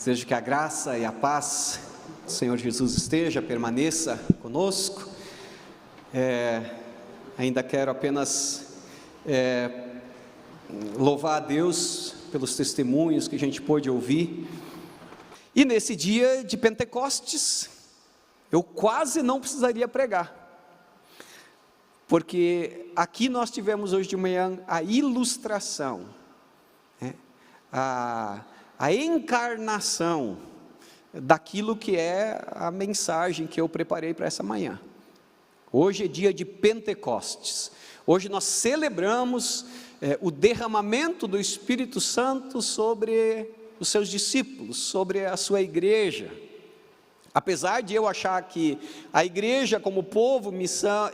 Desejo que a graça e a paz do Senhor Jesus esteja, permaneça conosco. Ainda quero apenas louvar a Deus pelos testemunhos que a gente pôde ouvir. E nesse dia de Pentecostes, eu quase não precisaria pregar, porque aqui nós tivemos hoje de manhã a ilustração, a encarnação daquilo que é a mensagem que eu preparei para essa manhã. Hoje é dia de Pentecostes. Hoje nós celebramos o derramamento do Espírito Santo sobre os seus discípulos, sobre a sua igreja. Apesar de eu achar que a igreja como povo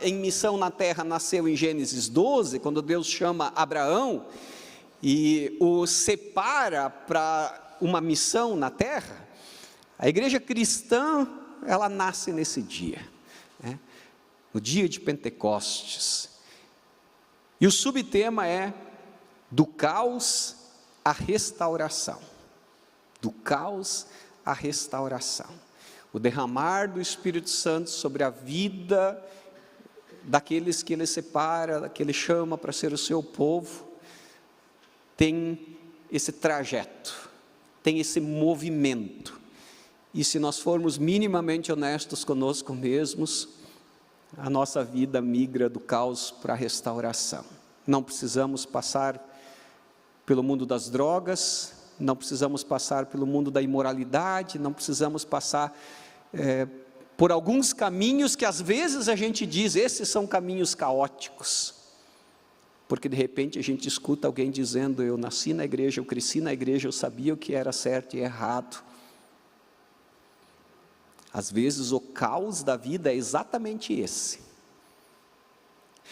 em missão na terra nasceu em Gênesis 12, quando Deus chama Abraão e o separa para uma missão na terra, a igreja cristã, ela nasce nesse dia, no dia de Pentecostes. E o subtema é do caos à restauração. Do caos à restauração. O derramar do Espírito Santo sobre a vida daqueles que Ele separa, que Ele chama para ser o seu povo, tem esse trajeto, tem esse movimento. E se nós formos minimamente honestos conosco mesmos, a nossa vida migra do caos para a restauração. Não precisamos passar pelo mundo das drogas, não precisamos passar pelo mundo da imoralidade, não precisamos passar por alguns caminhos que às vezes a gente diz, esses são caminhos caóticos, porque de repente a gente escuta alguém dizendo, eu nasci na igreja, eu cresci na igreja, eu sabia o que era certo e errado. Às vezes o caos da vida é exatamente esse.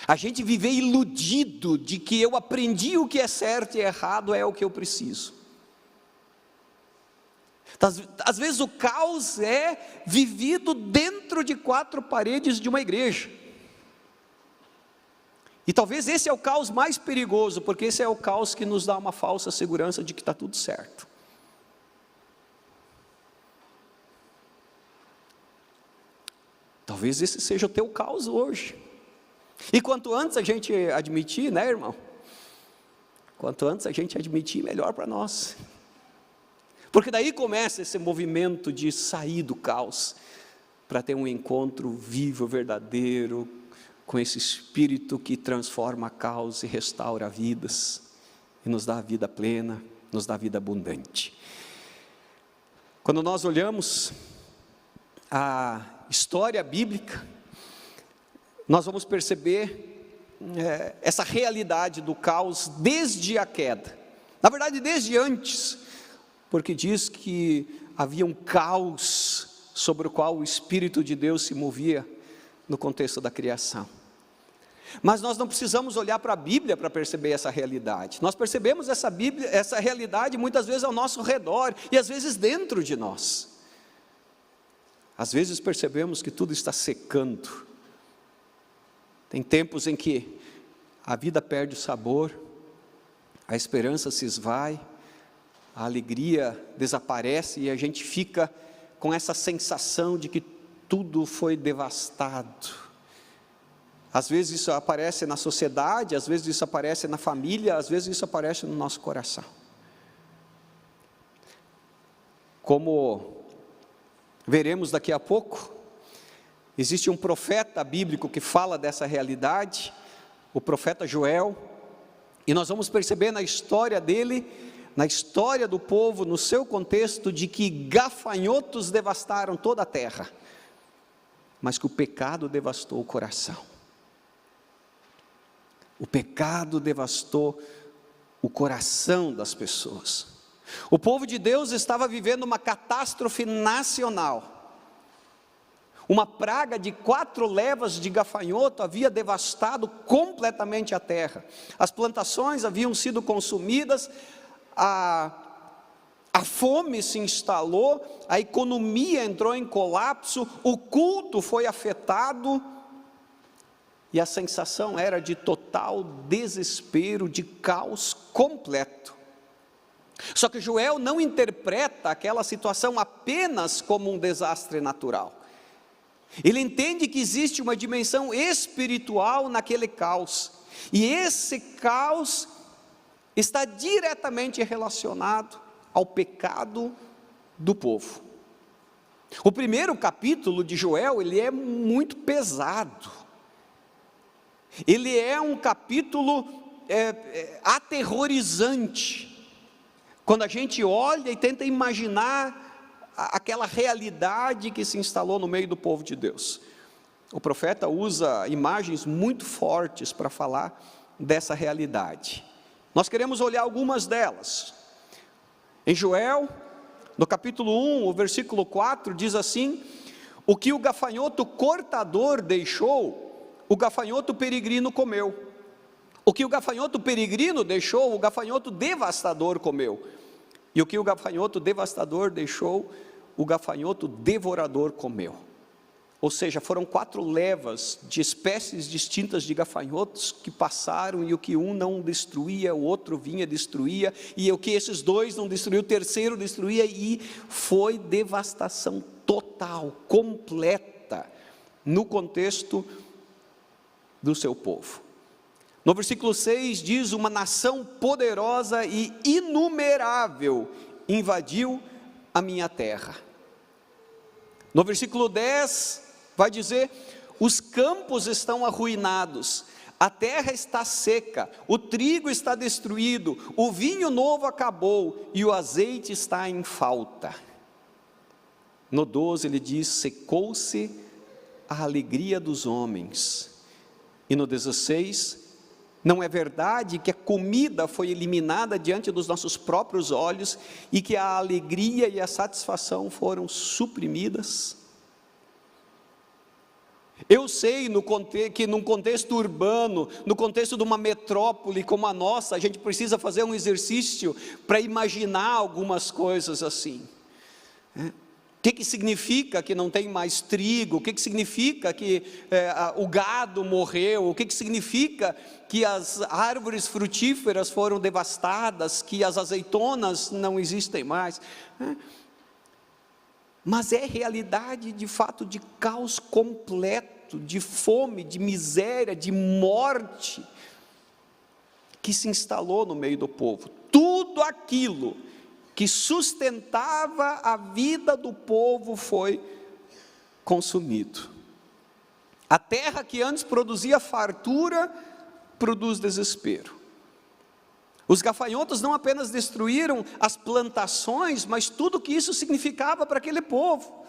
A gente viver iludido de que eu aprendi o que é certo e errado é o que eu preciso. Às vezes o caos é vivido dentro de quatro paredes de uma igreja. E talvez esse é o caos mais perigoso, porque esse é o caos que nos dá uma falsa segurança de que está tudo certo. Talvez esse seja o teu caos hoje. E quanto antes a gente admitir, né, irmão? Quanto antes a gente admitir, melhor para nós. Porque daí começa esse movimento de sair do caos, para ter um encontro vivo, verdadeiro, com esse Espírito que transforma caos e restaura vidas, e nos dá a vida plena, nos dá a vida abundante. Quando nós olhamos a história bíblica, nós vamos perceber essa realidade do caos desde a queda. Na verdade, desde antes, porque diz que havia um caos sobre o qual o Espírito de Deus se movia no contexto da criação. Mas nós não precisamos olhar para a Bíblia para perceber essa realidade. Nós percebemos essa realidade muitas vezes ao nosso redor e às vezes dentro de nós. Às vezes percebemos que tudo está secando. Tem tempos em que a vida perde o sabor, a esperança se esvai, a alegria desaparece e a gente fica com essa sensação de que tudo foi devastado. Às vezes isso aparece na sociedade, às vezes isso aparece na família, às vezes isso aparece no nosso coração. Como veremos daqui a pouco, existe um profeta bíblico que fala dessa realidade, o profeta Joel, e nós vamos perceber na história dele, na história do povo, no seu contexto, de que gafanhotos devastaram toda a terra, mas que o pecado devastou o coração. O pecado devastou o coração das pessoas. O povo de Deus estava vivendo uma catástrofe nacional. Uma praga de 4 levas de gafanhoto havia devastado completamente a terra. As plantações haviam sido consumidas, a fome se instalou, a economia entrou em colapso, o culto foi afetado, e a sensação era de total desespero, de caos completo. Só que Joel não interpreta aquela situação apenas como um desastre natural. Ele entende que existe uma dimensão espiritual naquele caos, e esse caos está diretamente relacionado ao pecado do povo. O primeiro capítulo de Joel, ele é muito pesado, ele é um capítulo aterrorizante, quando a gente olha e tenta imaginar aquela realidade que se instalou no meio do povo de Deus. O profeta usa imagens muito fortes para falar dessa realidade. Nós queremos olhar algumas delas. Em Joel, no capítulo 1, o versículo 4, diz assim: o que o gafanhoto cortador deixou, o gafanhoto peregrino comeu. O que o gafanhoto peregrino deixou, o gafanhoto devastador comeu. E o que o gafanhoto devastador deixou, o gafanhoto devorador comeu. Ou seja, foram 4 levas de espécies distintas de gafanhotos que passaram, e o que um não destruía, o outro vinha, destruía, e o que esses 2 não destruíam, o terceiro destruía, e foi devastação total, completa, no contexto do seu povo. No versículo 6 diz: uma nação poderosa e inumerável invadiu a minha terra. No versículo 10 vai dizer: os campos estão arruinados, a terra está seca, o trigo está destruído, o vinho novo acabou e o azeite está em falta. No 12 ele diz: secou-se a alegria dos homens. E no 16: não é verdade que a comida foi eliminada diante dos nossos próprios olhos e que a alegria e a satisfação foram suprimidas? Eu sei que num contexto urbano, no contexto de uma metrópole como a nossa, a gente precisa fazer um exercício para imaginar algumas coisas assim. O que significa que não tem mais trigo? O que significa que o gado morreu? O que significa que as árvores frutíferas foram devastadas, que as azeitonas não existem mais? Mas é realidade de fato de caos completo, de fome, de miséria, de morte, que se instalou no meio do povo. Tudo aquilo que sustentava a vida do povo foi consumido. A terra que antes produzia fartura, produz desespero. Os gafanhotos não apenas destruíram as plantações, mas tudo que isso significava para aquele povo.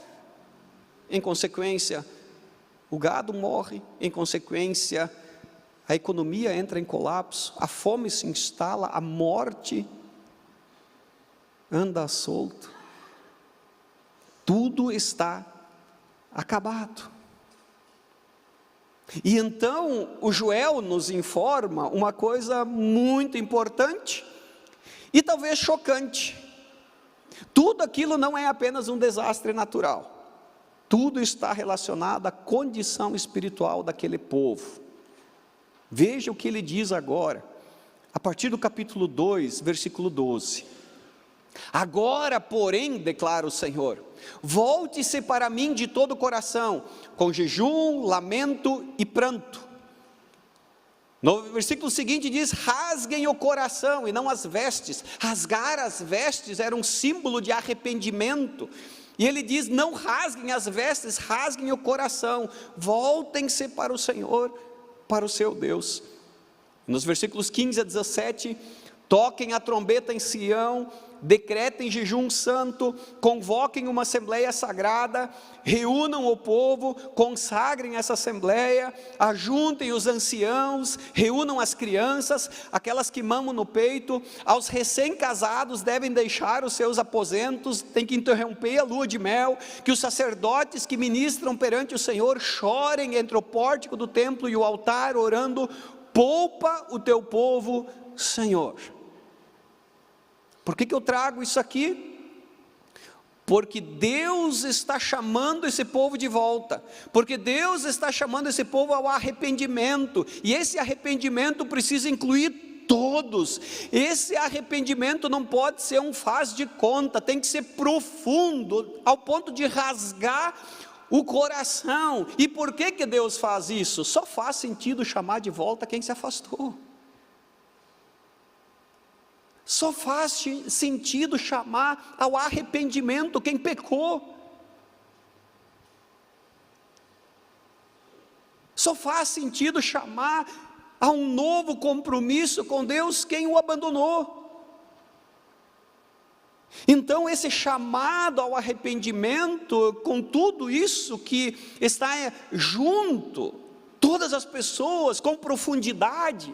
Em consequência, o gado morre, em consequência, a economia entra em colapso, a fome se instala, a morte anda solto, tudo está acabado. E então o Joel nos informa uma coisa muito importante e talvez chocante: tudo aquilo não é apenas um desastre natural, tudo está relacionado à condição espiritual daquele povo. Veja o que ele diz agora, a partir do capítulo 2, versículo 12. Agora, porém, declara o Senhor, volte-se para mim de todo o coração, com jejum, lamento e pranto. No versículo seguinte diz: rasguem o coração e não as vestes. Rasgar as vestes era um símbolo de arrependimento, e ele diz: não rasguem as vestes, rasguem o coração, voltem-se para o Senhor, para o seu Deus. Nos versículos 15 a 17, toquem a trombeta em Sião, decretem jejum santo, convoquem uma assembleia sagrada, reúnam o povo, consagrem essa assembleia, ajuntem os anciãos, reúnam as crianças, aquelas que mamam no peito, aos recém-casados devem deixar os seus aposentos, tem que interromper a lua de mel, que os sacerdotes que ministram perante o Senhor chorem entre o pórtico do templo e o altar, orando: poupa o teu povo, Senhor. Por que eu trago isso aqui? Porque Deus está chamando esse povo de volta, porque Deus está chamando esse povo ao arrependimento, e esse arrependimento precisa incluir todos. Esse arrependimento não pode ser um faz de conta, tem que ser profundo, ao ponto de rasgar o coração. E por que Deus faz isso? Só faz sentido chamar de volta quem se afastou. Só faz sentido chamar ao arrependimento quem pecou. Só faz sentido chamar a um novo compromisso com Deus quem o abandonou. Então esse chamado ao arrependimento, com tudo isso que está junto, todas as pessoas com profundidade,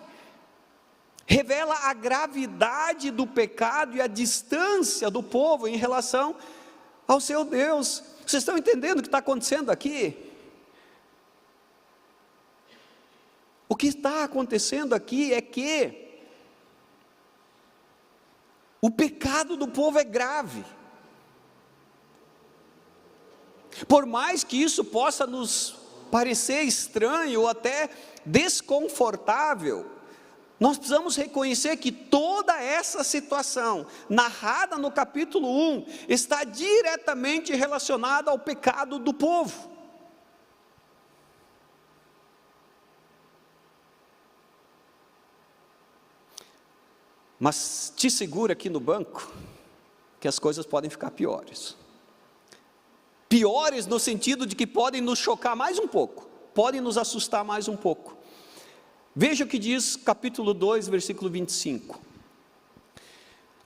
revela a gravidade do pecado e a distância do povo em relação ao seu Deus. Vocês estão entendendo o que está acontecendo aqui? O que está acontecendo aqui é que o pecado do povo é grave. Por mais que isso possa nos parecer estranho ou até desconfortável, nós precisamos reconhecer que toda essa situação, narrada no capítulo 1, está diretamente relacionada ao pecado do povo. Mas te segura aqui no banco, que as coisas podem ficar piores. Piores no sentido de que podem nos chocar mais um pouco, podem nos assustar mais um pouco. Veja o que diz capítulo 2, versículo 25.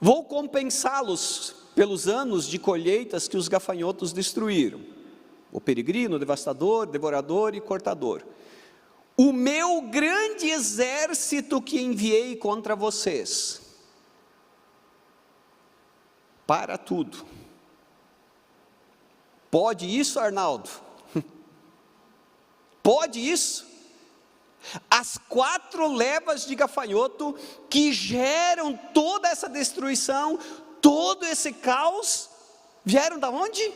Vou compensá-los pelos anos de colheitas que os gafanhotos destruíram. O peregrino, o devastador, devorador e cortador. O meu grande exército que enviei contra vocês. Para tudo. Pode isso, Arnaldo? Pode isso? As 4 levas de gafanhoto que geram toda essa destruição, todo esse caos, vieram da onde?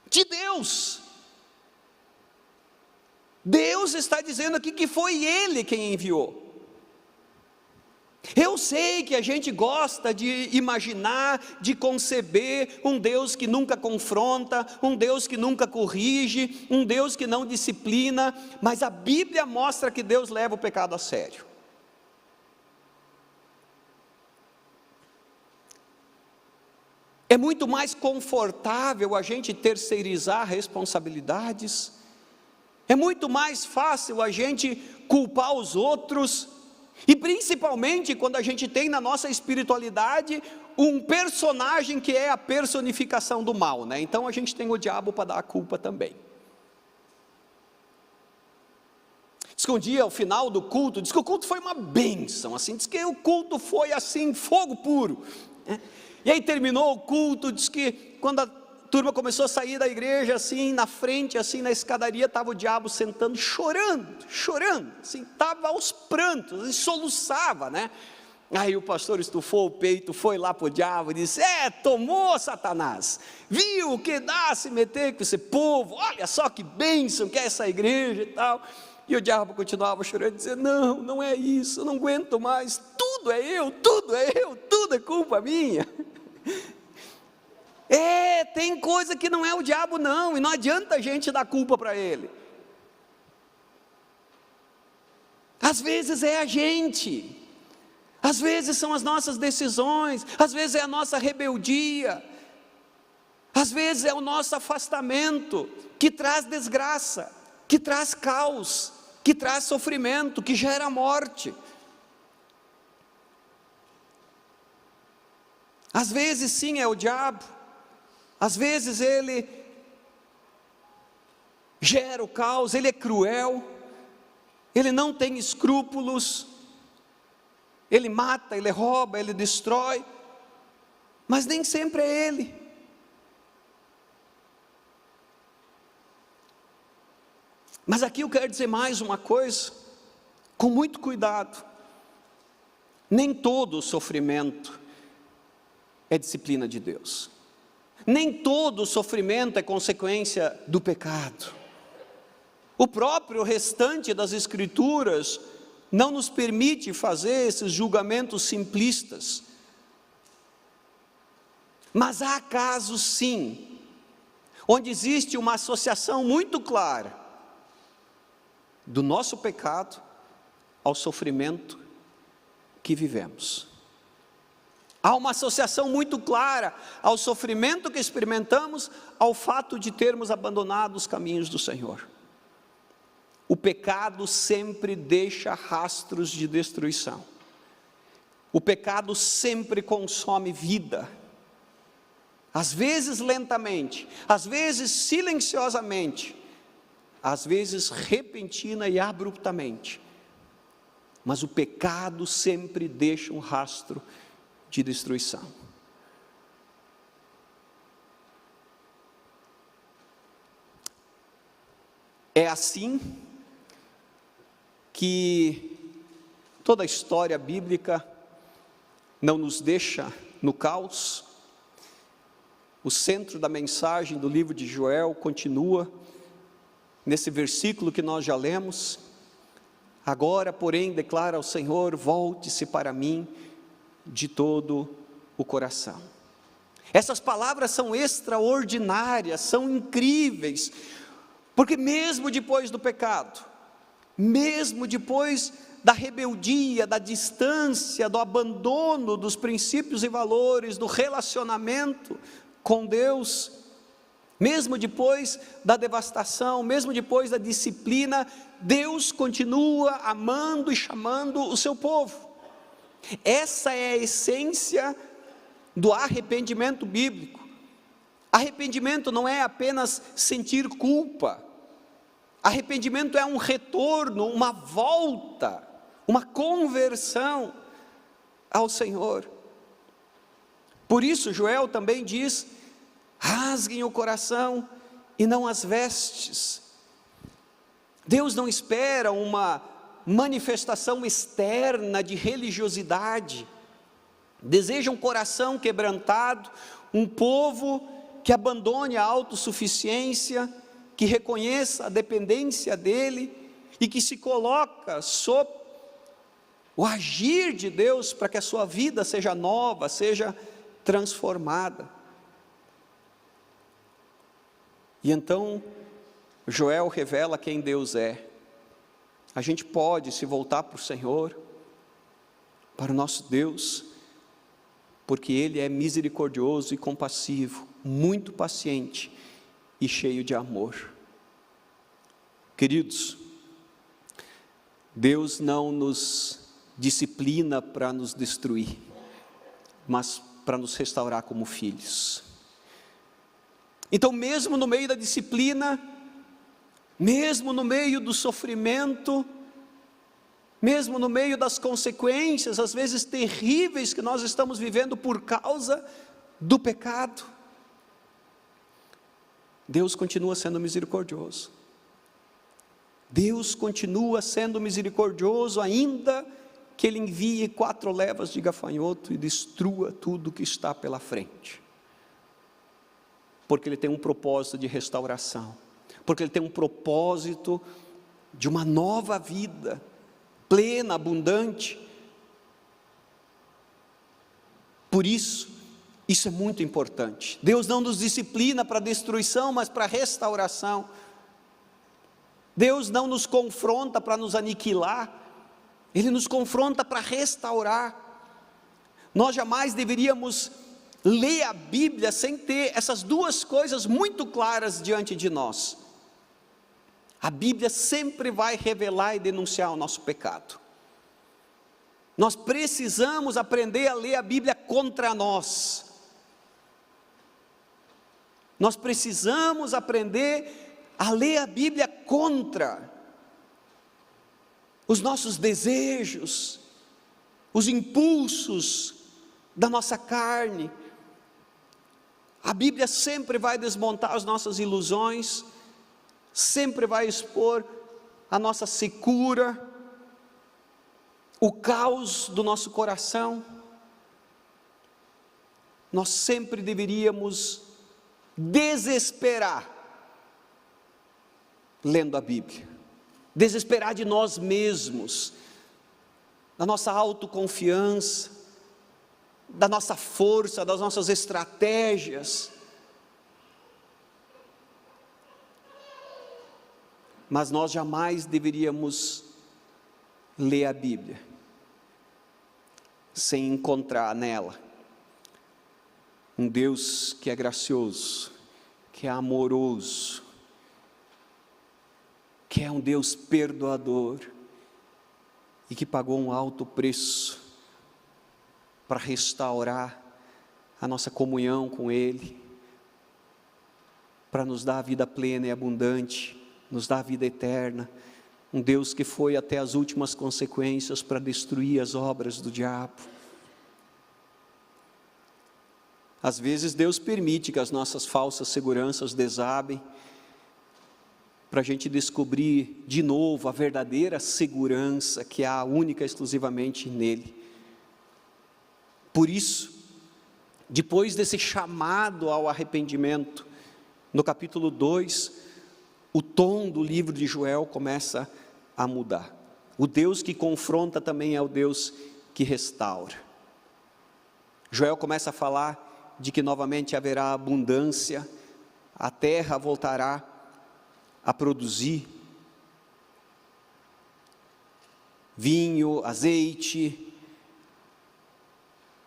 De Deus. Deus está dizendo aqui que foi Ele quem enviou. Eu sei que a gente gosta de imaginar, de conceber um Deus que nunca confronta, um Deus que nunca corrige, um Deus que não disciplina, mas a Bíblia mostra que Deus leva o pecado a sério. É muito mais confortável a gente terceirizar responsabilidades, é muito mais fácil a gente culpar os outros, e principalmente quando a gente tem na nossa espiritualidade um personagem que é a personificação do mal, né? Então a gente tem o diabo para dar a culpa também. Diz que um dia ao final do culto, diz que o culto foi uma bênção, assim, diz que o culto foi assim, fogo puro, né? E aí terminou o culto, diz que quando a turma começou a sair da igreja, assim, na frente, assim, na escadaria, estava o diabo sentando, chorando, assim, estava aos prantos, assim, soluçava, né? Aí o pastor estufou o peito, foi lá para o diabo e disse: tomou, Satanás, viu o que dá se meter com esse povo, olha só que bênção que é essa igreja e tal. E o diabo continuava chorando, dizendo: não é isso, eu não aguento mais, tudo é eu, tudo é culpa minha. Tem coisa que não é o diabo não, e não adianta a gente dar culpa para ele. Às vezes é a gente, às vezes são as nossas decisões, às vezes é a nossa rebeldia, às vezes é o nosso afastamento, que traz desgraça, que traz caos, que traz sofrimento, que gera morte. Às vezes sim é o diabo, às vezes ele gera o caos, ele é cruel, ele não tem escrúpulos, ele mata, ele rouba, ele destrói, mas nem sempre é ele. Mas aqui eu quero dizer mais uma coisa, com muito cuidado: nem todo sofrimento é disciplina de Deus, nem todo sofrimento é consequência do pecado. O próprio restante das Escrituras não nos permite fazer esses julgamentos simplistas. Mas há casos sim, onde existe uma associação muito clara do nosso pecado ao sofrimento que vivemos. Há uma associação muito clara ao sofrimento que experimentamos, ao fato de termos abandonado os caminhos do Senhor. O pecado sempre deixa rastros de destruição. O pecado sempre consome vida. Às vezes lentamente, às vezes silenciosamente, às vezes repentina e abruptamente. Mas o pecado sempre deixa um rastro de destruição. É assim que toda a história bíblica não nos deixa no caos. O centro da mensagem do livro de Joel continua nesse versículo que nós já lemos. Agora, porém, declara ao Senhor: volte-se para mim de todo o coração. Essas palavras são extraordinárias, são incríveis, porque mesmo depois do pecado, mesmo depois da rebeldia, da distância, do abandono dos princípios e valores, do relacionamento com Deus, mesmo depois da devastação, mesmo depois da disciplina, Deus continua amando e chamando o seu povo. Essa é a essência do arrependimento bíblico. Arrependimento não é apenas sentir culpa. Arrependimento é um retorno, uma volta, uma conversão ao Senhor. Por isso Joel também diz: rasguem o coração e não as vestes. Deus não espera uma manifestação externa de religiosidade, deseja um coração quebrantado, um povo que abandone a autossuficiência, que reconheça a dependência dEle e que se coloca sob o agir de Deus para que a sua vida seja nova, seja transformada. E então Joel revela quem Deus é. A gente pode se voltar para o Senhor, para o nosso Deus, porque Ele é misericordioso e compassivo, muito paciente e cheio de amor. Queridos, Deus não nos disciplina para nos destruir, mas para nos restaurar como filhos. Então, mesmo no meio da disciplina, mesmo no meio do sofrimento, mesmo no meio das consequências, às vezes terríveis, que nós estamos vivendo por causa do pecado, Deus continua sendo misericordioso. Deus continua sendo misericordioso, ainda que Ele envie 4 levas de gafanhoto e destrua tudo que está pela frente. Porque Ele tem um propósito de restauração, porque Ele tem um propósito de uma nova vida, plena, abundante. Por isso, isso é muito importante. Deus não nos disciplina para destruição, mas para restauração. Deus não nos confronta para nos aniquilar, Ele nos confronta para restaurar. Nós jamais deveríamos ler a Bíblia sem ter essas duas coisas muito claras diante de nós. A Bíblia sempre vai revelar e denunciar o nosso pecado. Nós precisamos aprender a ler a Bíblia contra nós. Nós precisamos aprender a ler a Bíblia contra os nossos desejos, os impulsos da nossa carne. A Bíblia sempre vai desmontar as nossas ilusões, sempre vai expor a nossa secura, o caos do nosso coração. Nós sempre deveríamos desesperar lendo a Bíblia, desesperar de nós mesmos, da nossa autoconfiança, da nossa força, das nossas estratégias. Mas nós jamais deveríamos ler a Bíblia sem encontrar nela um Deus que é gracioso, que é amoroso, que é um Deus perdoador e que pagou um alto preço para restaurar a nossa comunhão com Ele, para nos dar a vida plena e abundante, nos dar a vida eterna. Um Deus que foi até as últimas consequências para destruir as obras do diabo. Às vezes Deus permite que as nossas falsas seguranças desabem, para a gente descobrir de novo a verdadeira segurança que há única e exclusivamente nele. Por isso, depois desse chamado ao arrependimento, no capítulo 2, o tom do livro de Joel começa a mudar. O Deus que confronta também é o Deus que restaura. Joel começa a falar de que novamente haverá abundância, a terra voltará a produzir vinho, azeite,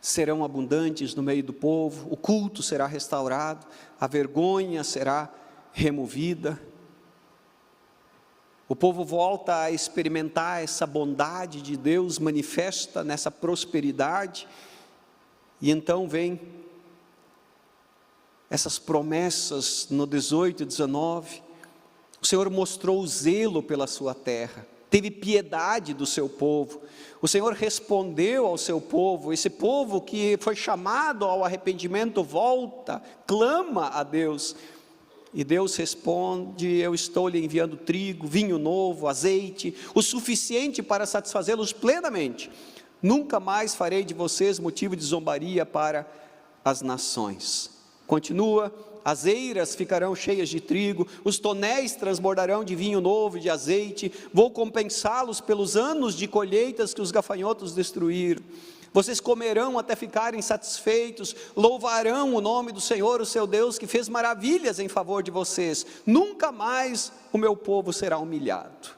serão abundantes no meio do povo, o culto será restaurado, a vergonha será removida, o povo volta a experimentar essa bondade de Deus manifesta nessa prosperidade, e então vem essas promessas no 18 e 19, o Senhor mostrou zelo pela sua terra, teve piedade do seu povo, o Senhor respondeu ao seu povo, esse povo que foi chamado ao arrependimento volta, clama a Deus, e Deus responde: eu estou lhe enviando trigo, vinho novo, azeite, o suficiente para satisfazê-los plenamente, nunca mais farei de vocês motivo de zombaria para as nações. Continua: as eiras ficarão cheias de trigo, os tonéis transbordarão de vinho novo e de azeite, vou compensá-los pelos anos de colheitas que os gafanhotos destruíram. Vocês comerão até ficarem satisfeitos, louvarão o nome do Senhor, o seu Deus, que fez maravilhas em favor de vocês. Nunca mais o meu povo será humilhado.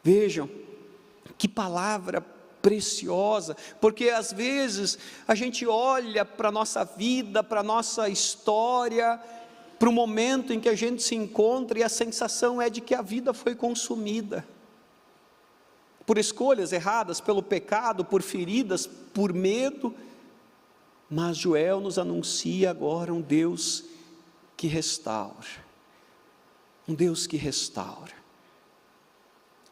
Vejam, que palavra preciosa, porque às vezes a gente olha para a nossa vida, para a nossa história, para o momento em que a gente se encontra e a sensação é de que a vida foi consumida, por escolhas erradas, pelo pecado, por feridas, por medo, mas Joel nos anuncia agora um Deus que restaura, um Deus que restaura.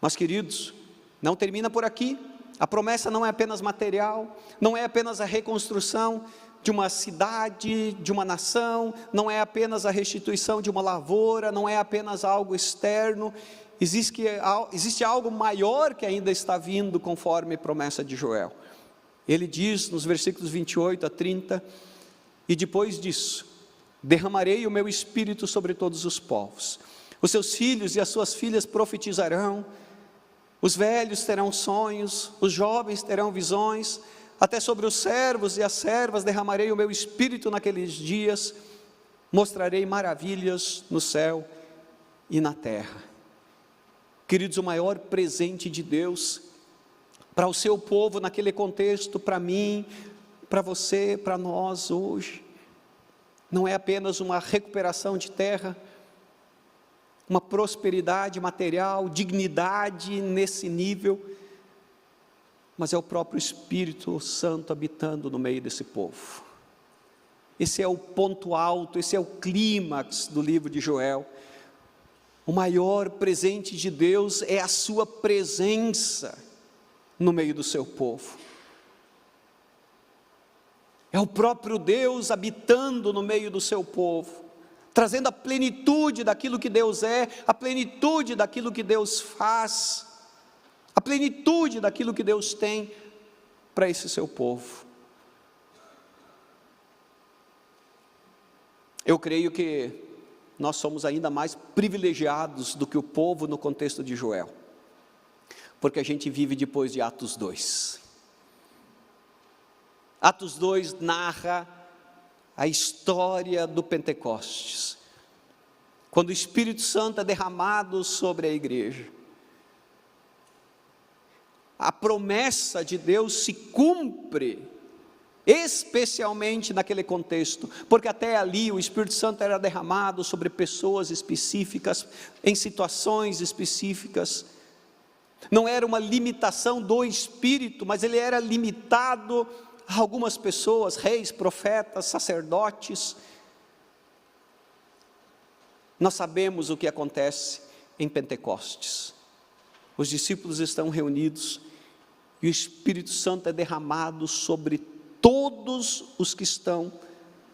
Mas queridos, não termina por aqui. A promessa não é apenas material, não é apenas a reconstrução de uma cidade, de uma nação, não é apenas a restituição de uma lavoura, não é apenas algo externo, existe algo maior que ainda está vindo conforme a promessa de Joel. Ele diz nos versículos 28 a 30, e depois disso, derramarei o meu espírito sobre todos os povos, os seus filhos e as suas filhas profetizarão, os velhos terão sonhos, os jovens terão visões, até sobre os servos e as servas derramarei o meu espírito naqueles dias, mostrarei maravilhas no céu e na terra. Queridos, o maior presente de Deus para o seu povo naquele contexto, para mim, para você, para nós hoje, não é apenas uma recuperação de terra, uma prosperidade material, dignidade nesse nível, mas é o próprio Espírito Santo habitando no meio desse povo. Esse é o ponto alto, esse é o clímax do livro de Joel. O maior presente de Deus é a sua presença no meio do seu povo. É o próprio Deus habitando no meio do seu povo, trazendo a plenitude daquilo que Deus é, a plenitude daquilo que Deus faz, a plenitude daquilo que Deus tem para esse seu povo. Eu creio que nós somos ainda mais privilegiados do que o povo no contexto de Joel, porque a gente vive depois de Atos 2. Atos 2 narra a história do Pentecostes, quando o Espírito Santo é derramado sobre a igreja. A promessa de Deus se cumpre, especialmente naquele contexto, porque até ali o Espírito Santo era derramado sobre pessoas específicas, em situações específicas. Não era uma limitação do Espírito, mas ele era limitado a algumas pessoas, reis, profetas, sacerdotes. Nós sabemos o que acontece em Pentecostes. Os discípulos estão reunidos e o Espírito Santo é derramado sobre todos os que estão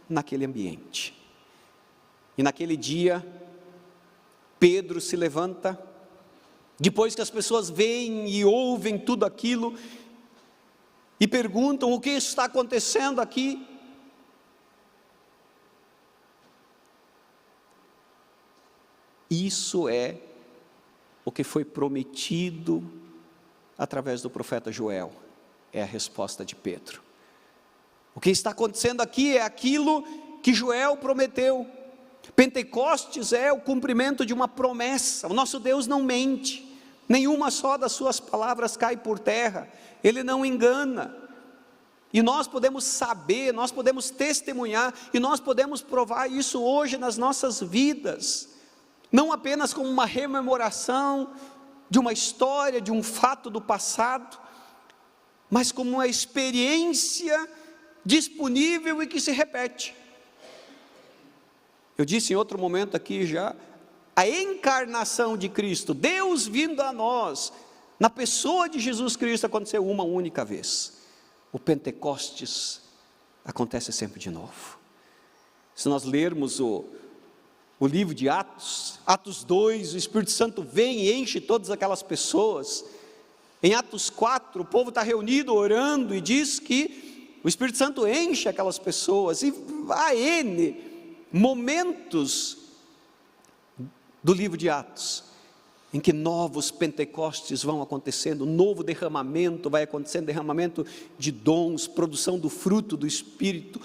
naquele ambiente. E naquele dia, Pedro se levanta, depois que as pessoas veem e ouvem tudo aquilo, e perguntam: o que está acontecendo aqui? Isso é o que foi prometido através do profeta Joel, é a resposta de Pedro. O que está acontecendo aqui é aquilo que Joel prometeu. Pentecostes é o cumprimento de uma promessa. O nosso Deus não mente, nenhuma só das suas palavras cai por terra, Ele não engana. E nós podemos saber, nós podemos testemunhar, e nós podemos provar isso hoje nas nossas vidas, não apenas como uma rememoração de uma história, de um fato do passado, mas como uma experiência disponível e que se repete. Eu disse em outro momento aqui já, a encarnação de Cristo, Deus vindo a nós, na pessoa de Jesus Cristo, aconteceu uma única vez. O Pentecostes acontece sempre de novo. Se nós lermos o livro de Atos, Atos 2, o Espírito Santo vem e enche todas aquelas pessoas. Em Atos 4, o povo está reunido orando e diz que o Espírito Santo enche aquelas pessoas. E há N momentos do livro de Atos em que novos Pentecostes vão acontecendo, novo derramamento vai acontecendo, derramamento de dons, produção do fruto do Espírito,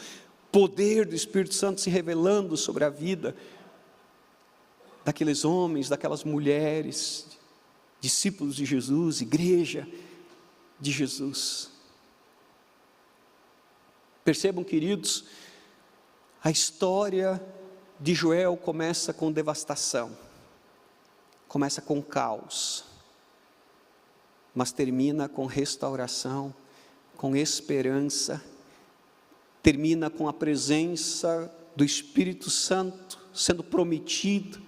poder do Espírito Santo se revelando sobre a vida daqueles homens, daquelas mulheres, discípulos de Jesus, igreja de Jesus. Percebam, queridos, a história de Joel começa com devastação, começa com caos, mas termina com restauração, com esperança, termina com a presença do Espírito Santo sendo prometido,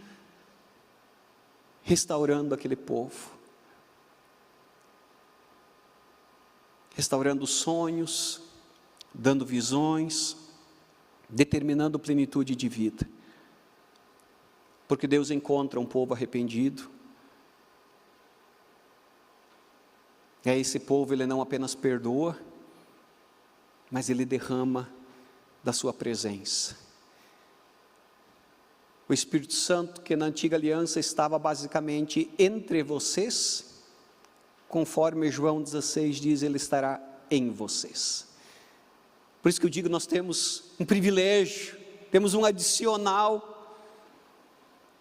restaurando aquele povo, restaurando sonhos, dando visões, determinando plenitude de vida. Porque Deus encontra um povo arrependido. E a esse povo Ele não apenas perdoa, mas Ele derrama da sua presença. O Espírito Santo, que na antiga aliança estava basicamente entre vocês, conforme João 16 diz, Ele estará em vocês. Por isso que eu digo, nós temos um privilégio, temos um adicional.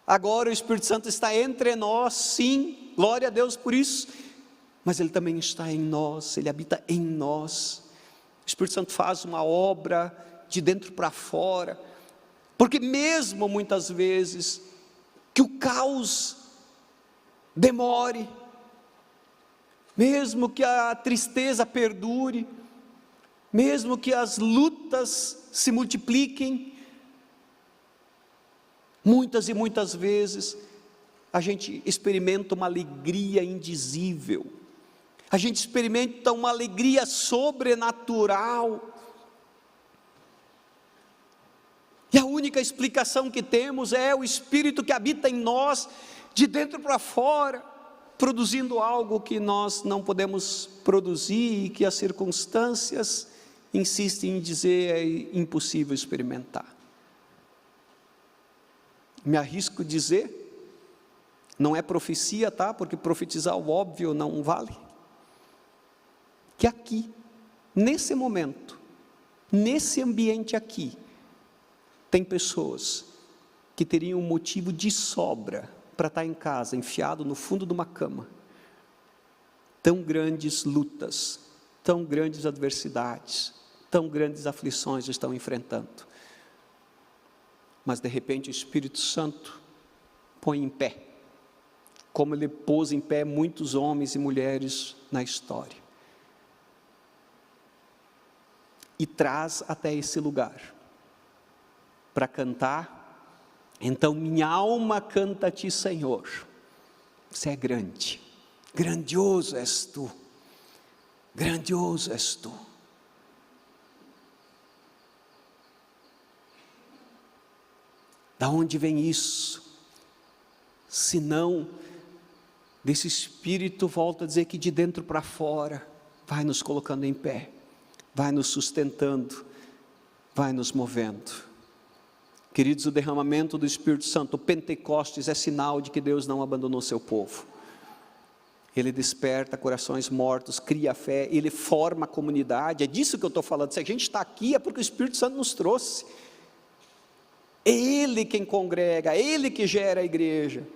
Agora o Espírito Santo está entre nós, sim, glória a Deus por isso, mas Ele também está em nós, Ele habita em nós. O Espírito Santo faz uma obra de dentro para fora, porque mesmo muitas vezes que o caos demore, mesmo que a tristeza perdure, mesmo que as lutas se multipliquem, muitas e muitas vezes, a gente experimenta uma alegria indizível, a gente experimenta uma alegria sobrenatural, e a única explicação que temos é o Espírito que habita em nós, de dentro para fora, produzindo algo que nós não podemos produzir, e que as circunstâncias insistem em dizer é impossível experimentar. Me arrisco a dizer Não é profecia, tá? Porque profetizar o óbvio não vale. Que aqui, nesse momento, nesse ambiente aqui, tem pessoas que teriam motivo de sobra para estar em casa, enfiado no fundo de uma cama. Tão grandes lutas, tão grandes adversidades, tão grandes aflições estão enfrentando. Mas de repente o Espírito Santo põe em pé, como ele pôs em pé muitos homens e mulheres na história. E traz até esse lugar, para cantar. Então minha alma canta a ti, Senhor. Você é grande, grandioso és tu, grandioso és tu. Da onde vem isso? Se não desse Espírito, volto a dizer, que de dentro para fora, vai nos colocando em pé, vai nos sustentando, vai nos movendo. Queridos, o derramamento do Espírito Santo, o Pentecostes, é sinal de que Deus não abandonou seu povo. Ele desperta corações mortos, cria fé, Ele forma a comunidade. É disso que eu estou falando. Se a gente está aqui, é porque o Espírito Santo nos trouxe. É Ele quem congrega, é Ele que gera a igreja.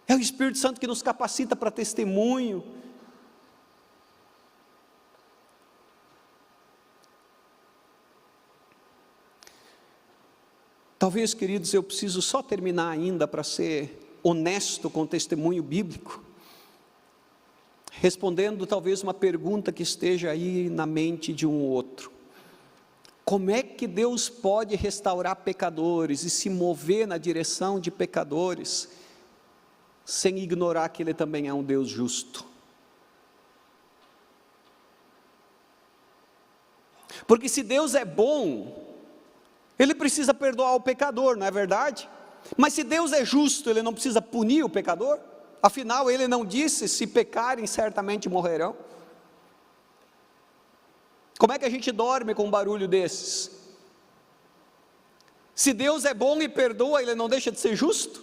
É o Espírito Santo que nos capacita para testemunho. Talvez, queridos, eu preciso só terminar ainda para ser honesto com o testemunho bíblico, respondendo talvez uma pergunta que esteja aí na mente de um ou outro. Como é que Deus pode restaurar pecadores e se mover na direção de pecadores, sem ignorar que Ele também é um Deus justo? Porque se Deus é bom, Ele precisa perdoar o pecador, não é verdade? Mas se Deus é justo, Ele não precisa punir o pecador? Afinal, Ele não disse, se pecarem certamente morrerão? Como é que a gente dorme com um barulho desses? Se Deus é bom e perdoa, Ele não deixa de ser justo?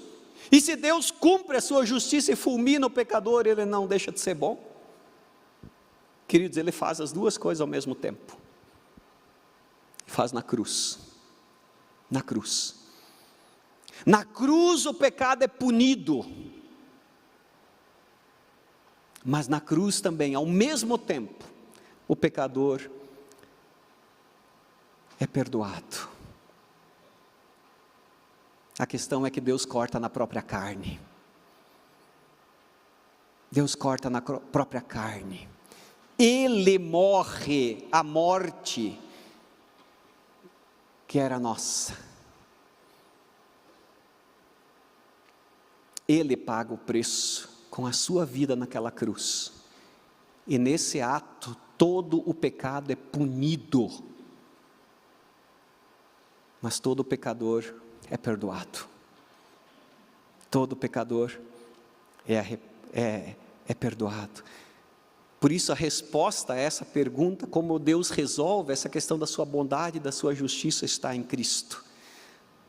E se Deus cumpre a sua justiça e fulmina o pecador, Ele não deixa de ser bom? Queridos, Ele faz as duas coisas ao mesmo tempo. Faz na cruz. Na cruz. Na cruz o pecado é punido. Mas na cruz também, ao mesmo tempo, o pecador é perdoado. A questão é que Deus corta na própria carne. Deus corta na própria carne. Ele morre a morte que era nossa. Ele paga o preço com a sua vida naquela cruz. E nesse ato, todo o pecado é punido. Mas todo pecador é perdoado. Todo pecador é perdoado. Por isso a resposta a essa pergunta, como Deus resolve essa questão da sua bondade e da sua justiça, está em Cristo.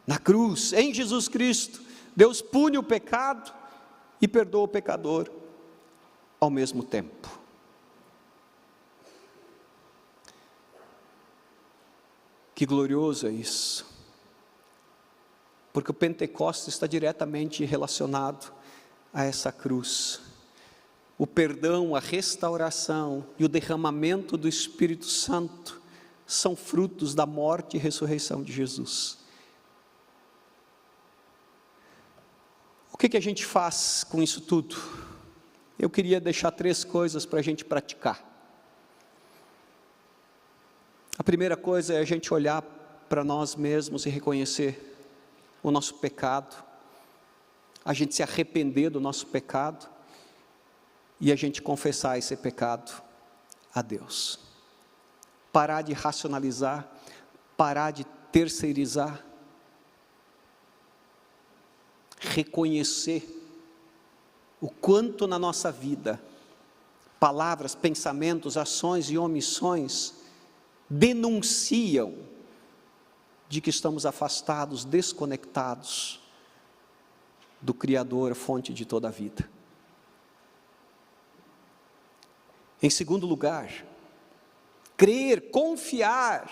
Na cruz, em Jesus Cristo, Deus pune o pecado e perdoa o pecador ao mesmo tempo. Que glorioso é isso, porque o Pentecostes está diretamente relacionado a essa cruz. O perdão, a restauração e o derramamento do Espírito Santo são frutos da morte e ressurreição de Jesus. O que a gente faz com isso tudo? Eu queria deixar 3 coisas para a gente praticar. A primeira coisa é a gente olhar para nós mesmos e reconhecer o nosso pecado, a gente se arrepender do nosso pecado e a gente confessar esse pecado a Deus. Parar de racionalizar, parar de terceirizar, reconhecer o quanto na nossa vida, palavras, pensamentos, ações e omissões denunciam de que estamos afastados, desconectados do Criador, fonte de toda a vida. Em segundo lugar, crer, confiar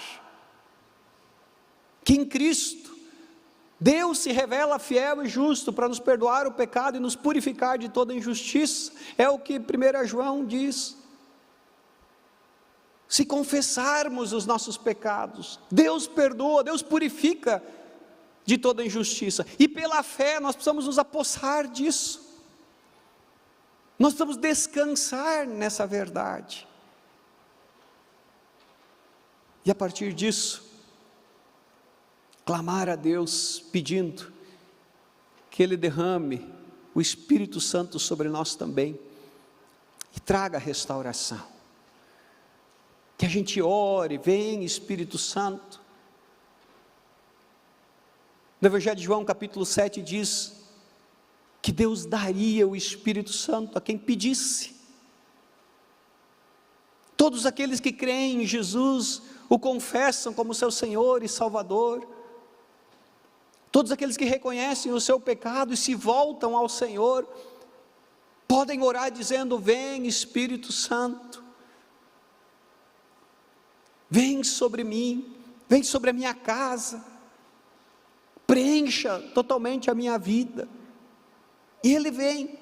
que em Cristo Deus se revela fiel e justo para nos perdoar o pecado e nos purificar de toda injustiça. É o que 1 João diz. Se confessarmos os nossos pecados, Deus perdoa, Deus purifica de toda injustiça. E pela fé nós precisamos nos apossar disso. Nós precisamos descansar nessa verdade. E a partir disso, clamar a Deus pedindo que Ele derrame o Espírito Santo sobre nós também e traga a restauração. Que a gente ore, vem Espírito Santo. No Evangelho de João capítulo 7 diz que Deus daria o Espírito Santo a quem pedisse. Todos aqueles que creem em Jesus, o confessam como seu Senhor e Salvador. Todos aqueles que reconhecem o seu pecado e se voltam ao Senhor, podem orar dizendo: vem Espírito Santo, vem sobre mim, vem sobre a minha casa, preencha totalmente a minha vida. E Ele vem,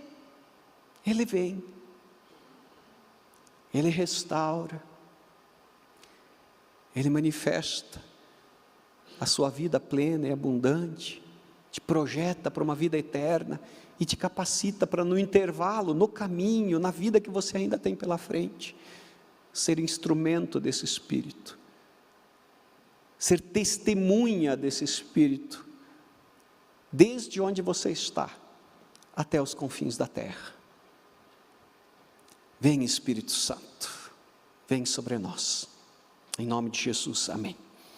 Ele restaura, Ele manifesta a sua vida plena e abundante, te projeta para uma vida eterna e te capacita para, no intervalo, no caminho, na vida que você ainda tem pela frente, ser instrumento desse Espírito, ser testemunha desse Espírito, desde onde você está até os confins da terra. Vem Espírito Santo, vem sobre nós, em nome de Jesus, amém.